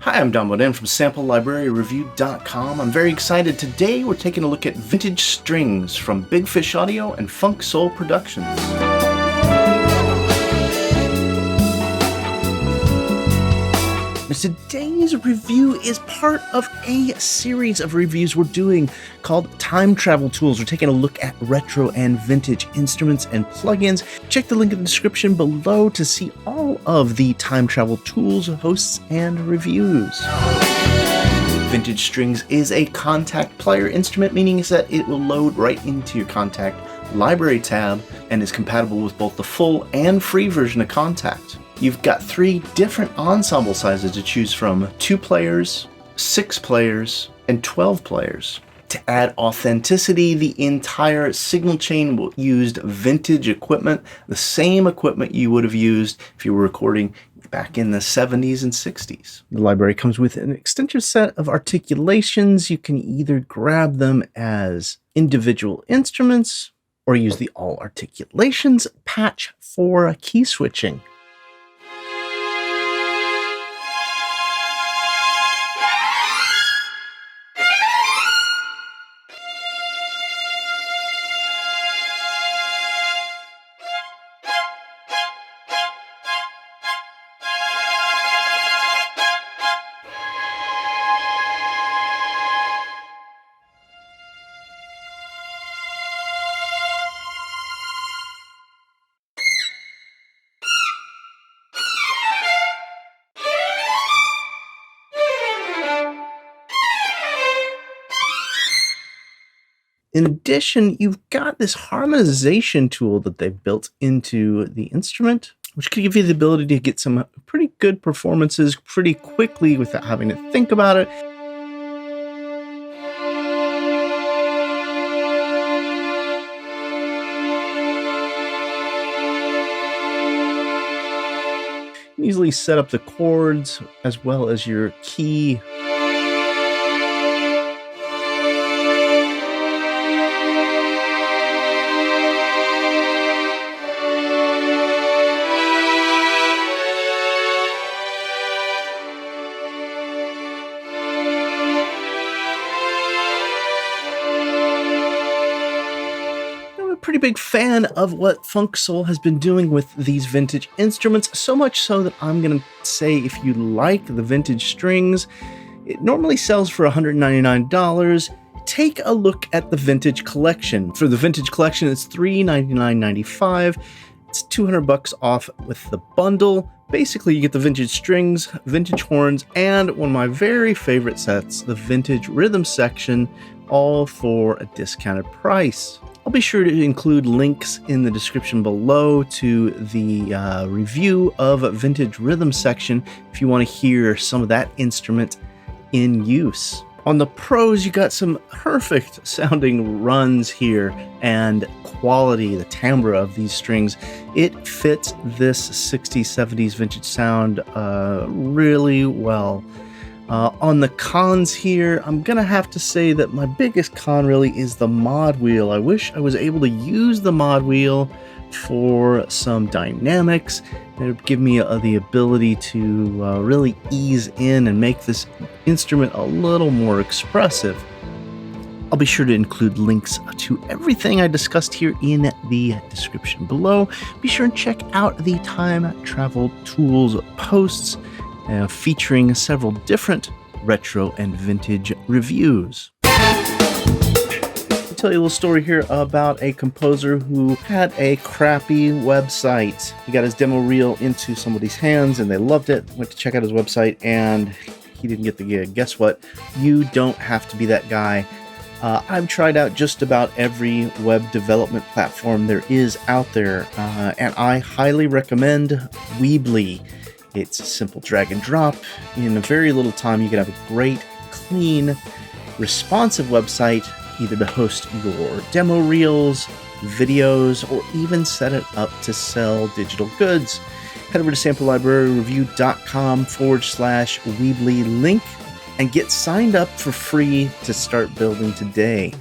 Hi, I'm Don Bodin from SampleLibraryReview.com. I'm very excited. Today we're taking a look at vintage strings from Big Fish Audio and Funk Soul Productions. Now, today's review is part of a series of reviews we're doing called Time Travel Tools. We're taking a look at retro and vintage instruments and plugins. Check the link in the description below to see all of the Time Travel Tools, hosts, and reviews. Vintage Strings is a contact player instrument, meaning is that it will load right into your contact library tab and is compatible with both the full and free version of Contact. You've got 3 different ensemble sizes to choose from: 2 players, 6 players, and 12 players. To add authenticity, the entire signal chain used vintage equipment, the same equipment you would have used if you were recording back in the 70s and 60s. The library comes with an extensive set of articulations. You can either grab them as individual instruments or use the All Articulations patch for key switching. In addition, you've got this harmonization tool that they've built into the instrument, which can give you the ability to get some pretty good performances pretty quickly without having to think about it. You can easily set up the chords as well as your key. Pretty big fan of what Funk Soul has been doing with these vintage instruments, so much so that I'm going to say if you like the vintage strings, it normally sells for $199. Take a look at the vintage collection. For the vintage collection, it's $399.95. It's $200 off with the bundle. Basically, you get the vintage strings, vintage horns, and one of my very favorite sets, the vintage rhythm section, all for a discounted price. I'll be sure to include links in the description below to the review of Vintage Rhythm section if you want to hear some of that instrument in use. On the pros, you got some perfect sounding runs here and quality, the timbre of these strings. It fits this 60s, 70s vintage sound really well. On the cons here, I'm gonna have to say that my biggest con really is the mod wheel. I wish I was able to use the mod wheel for some dynamics. It would give me the ability to really ease in and make this instrument a little more expressive. I'll be sure to include links to everything I discussed here in the description below. Be sure and check out the Time Travel Tools posts featuring several different retro and vintage reviews. I'll tell you a little story here about a composer who had a crappy website. He got his demo reel into somebody's hands and they loved it. Went to check out his website and he didn't get the gig. Guess what? You don't have to be that guy. I've tried out just about every web development platform there is out there, and I highly recommend Weebly. It's a simple drag and drop. In a very little time, you can have a great, clean, responsive website, either to host your demo reels, videos, or even set it up to sell digital goods. Head over to SampleLibraryReview.com/Weebly link and get signed up for free to start building today.